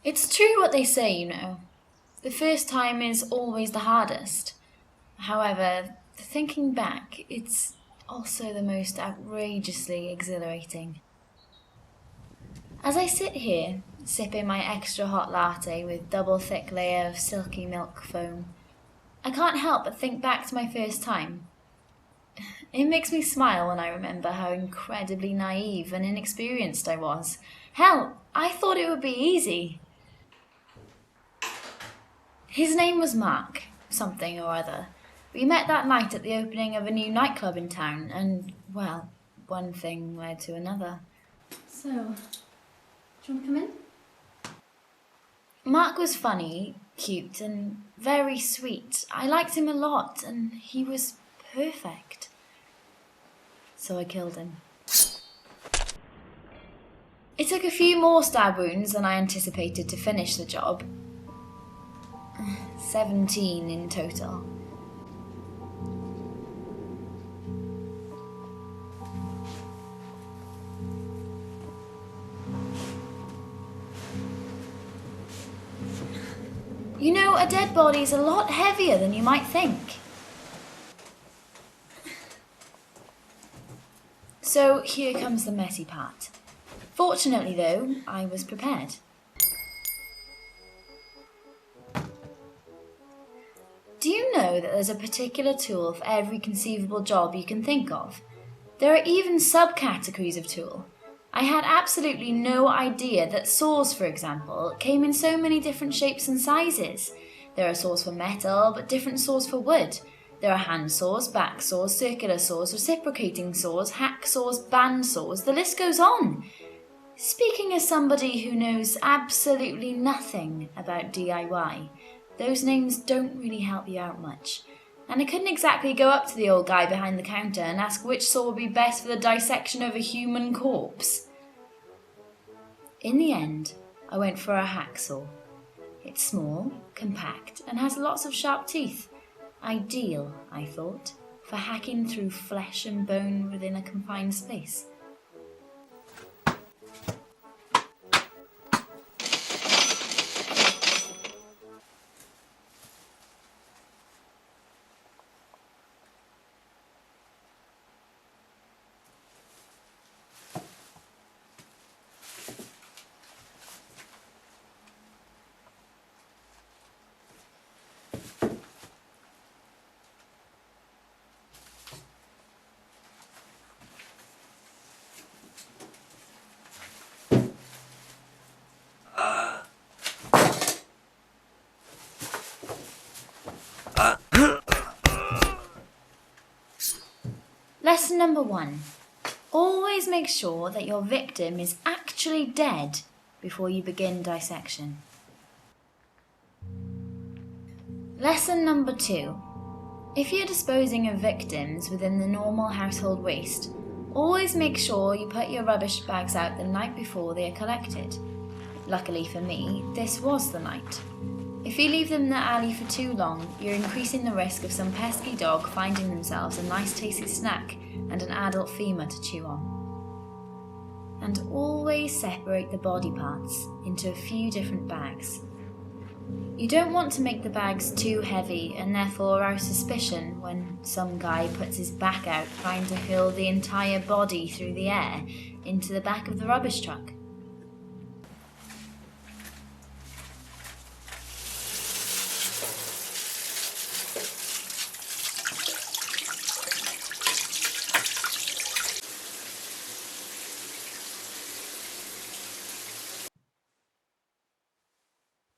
It's true what they say, you know. The first time is always the hardest. However, thinking back, it's also the most outrageously exhilarating. As I sit here, sipping my extra hot latte with double thick layer of silky milk foam, I can't help but think back to my first time. It makes me smile when I remember how incredibly naive and inexperienced I was. Hell, I thought it would be easy. His name was Mark, something or other. We met that night at the opening of a new nightclub in town, and, well, one thing led to another. So, do you want to come in? Mark was funny, cute, and very sweet. I liked him a lot, and he was perfect. So I killed him. It took a few more stab wounds than I anticipated to finish the job. 17 in total. You know, a dead body's a lot heavier than you might think. So here comes the messy part. Fortunately though, I was prepared. Do you know that there's a particular tool for every conceivable job you can think of? There are even subcategories of tool. I had absolutely no idea that saws, for example, came in so many different shapes and sizes. There are saws for metal, but different saws for wood. There are hand saws, back saws, circular saws, reciprocating saws, hack saws, band saws, the list goes on. Speaking as somebody who knows absolutely nothing about DIY, those names don't really help you out much. And I couldn't exactly go up to the old guy behind the counter and ask which saw would be best for the dissection of a human corpse. In the end, I went for a hacksaw. It's small, compact, and has lots of sharp teeth. Ideal, I thought, for hacking through flesh and bone within a confined space. Lesson number 1. Always make sure that your victim is actually dead before you begin dissection. Lesson number 2. If you're disposing of victims within the normal household waste, always make sure you put your rubbish bags out the night before they are collected. Luckily for me, this was the night. If you leave them in the alley for too long, you're increasing the risk of some pesky dog finding themselves a nice tasty snack and an adult femur to chew on. And always separate the body parts into a few different bags. You don't want to make the bags too heavy and therefore arouse suspicion when some guy puts his back out trying to hurl the entire body through the air into the back of the rubbish truck.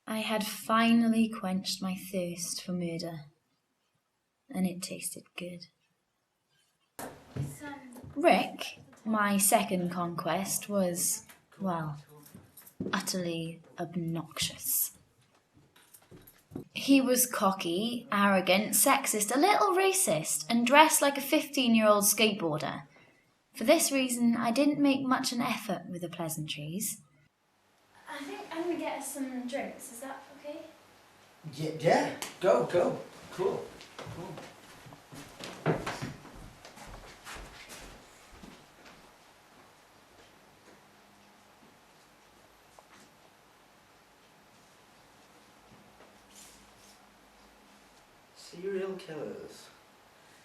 I had finally quenched my thirst for murder, and it tasted good. Rick, my second conquest, was, well, utterly obnoxious. He was cocky, arrogant, sexist, a little racist, and dressed like a 15-year-old skateboarder. For this reason, I didn't make much an effort with the pleasantries. I think I'm going to get us some drinks. Is that okay? Yeah. Go. Cool. killers.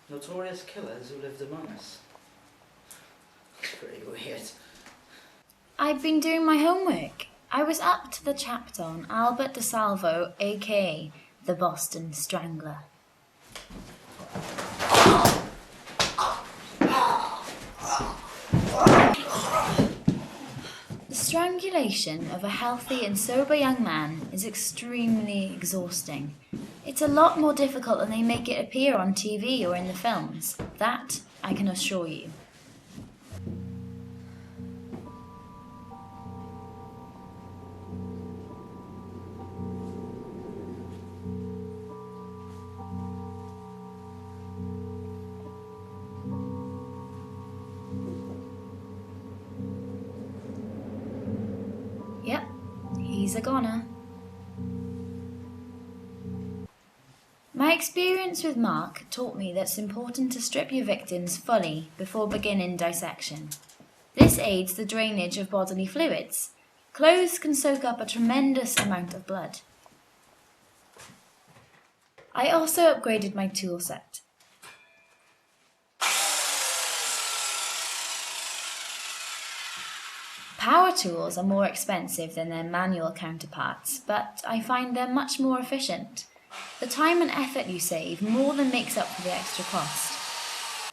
Notorious killers who lived among us. It's pretty weird. I've been doing my homework. I was up to the chapter on Albert DeSalvo, aka the Boston Strangler. The strangulation of a healthy and sober young man is extremely exhausting. It's a lot more difficult than they make it appear on TV or in the films. That I can assure you. Yep, he's a goner. My experience with Mark taught me that it's important to strip your victims fully before beginning dissection. This aids the drainage of bodily fluids. Clothes can soak up a tremendous amount of blood. I also upgraded my tool set. Power tools are more expensive than their manual counterparts, but I find them much more efficient. The time and effort you save more than makes up for the extra cost.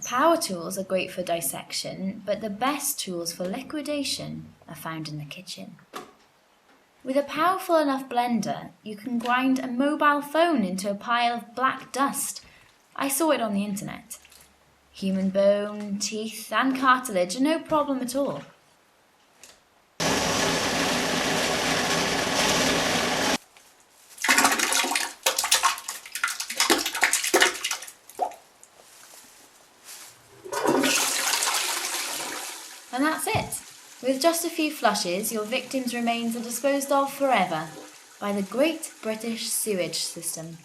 Power tools are great for dissection, but the best tools for liquidation are found in the kitchen. With a powerful enough blender, you can grind a mobile phone into a pile of black dust. I saw it on the internet. Human bone, teeth and cartilage are no problem at all. And that's it. With just a few flushes, your victims' remains are disposed of forever by the Great British Sewage System.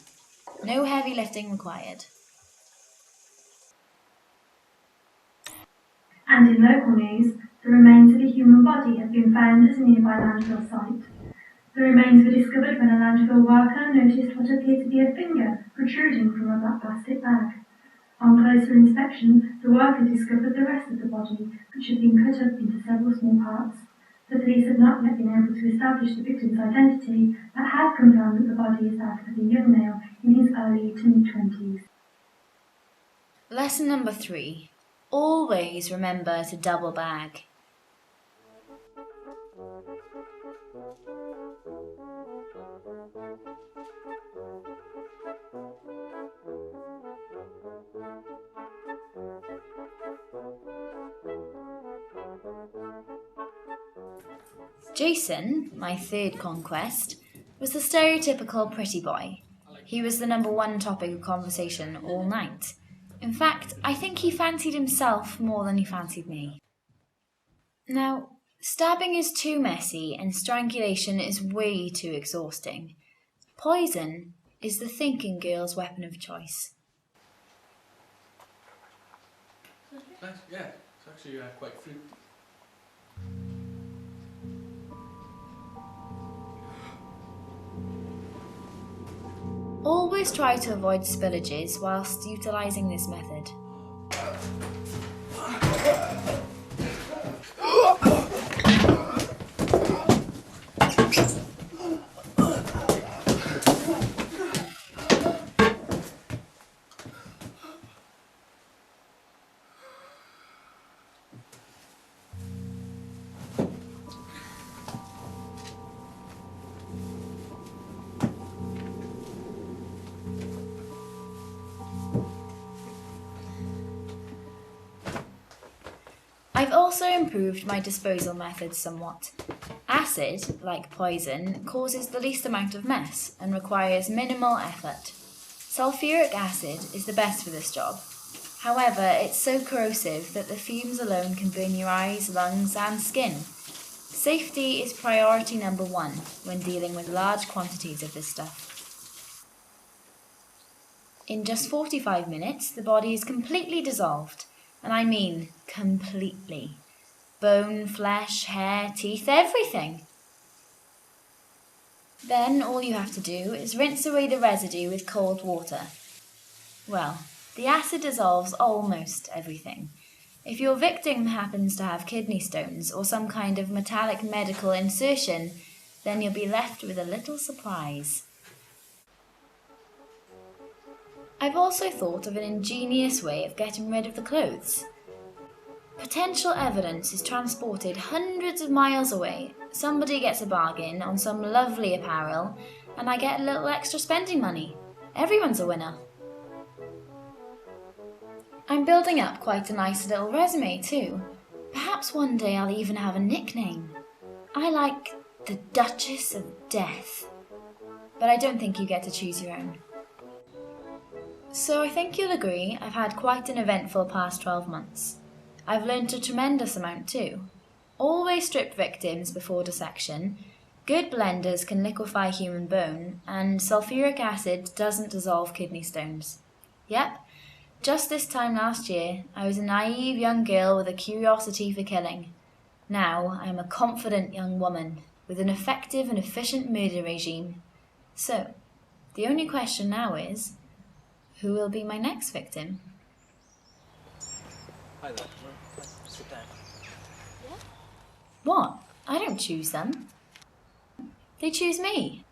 No heavy lifting required. And in local news, the remains of a human body have been found at a nearby landfill site. The remains were discovered when a landfill worker noticed what appeared to be a finger protruding from a black plastic bag. On closer inspection, the worker discovered the rest of the body, which had been cut up into several small parts. The police have not yet been able to establish the victim's identity, but have confirmed that the body is that of a young male in his early to mid-20s. Lesson number 3. Always remember to double bag. Jason, my third conquest, was the stereotypical pretty boy. He was the number one topic of conversation all night. In fact, I think he fancied himself more than he fancied me. Now, stabbing is too messy and strangulation is way too exhausting. Poison is the thinking girl's weapon of choice. Yeah, it's actually quite fruity. Always try to avoid spillages whilst utilising this method. I've also improved my disposal methods somewhat. Acid, like poison, causes the least amount of mess and requires minimal effort. Sulfuric acid is the best for this job. However, it's so corrosive that the fumes alone can burn your eyes, lungs and skin. Safety is priority number 1 when dealing with large quantities of this stuff. In just 45 minutes, the body is completely dissolved. And I mean completely. Bone, flesh, hair, teeth, everything. Then all you have to do is rinse away the residue with cold water. Well, the acid dissolves almost everything. If your victim happens to have kidney stones or some kind of metallic medical insertion, then you'll be left with a little surprise. I've also thought of an ingenious way of getting rid of the clothes. Potential evidence is transported hundreds of miles away, somebody gets a bargain on some lovely apparel, and I get a little extra spending money. Everyone's a winner. I'm building up quite a nice little resume too. Perhaps one day I'll even have a nickname. I like the Duchess of Death. But I don't think you get to choose your own. So I think you'll agree I've had quite an eventful past 12 months. I've learnt a tremendous amount too. Always strip victims before dissection, good blenders can liquefy human bone, and sulfuric acid doesn't dissolve kidney stones. Yep, just this time last year, I was a naive young girl with a curiosity for killing. Now I am a confident young woman with an effective and efficient murder regime. So, the only question now is, who will be my next victim? Hi there. Sit down. What? I don't choose them. They choose me.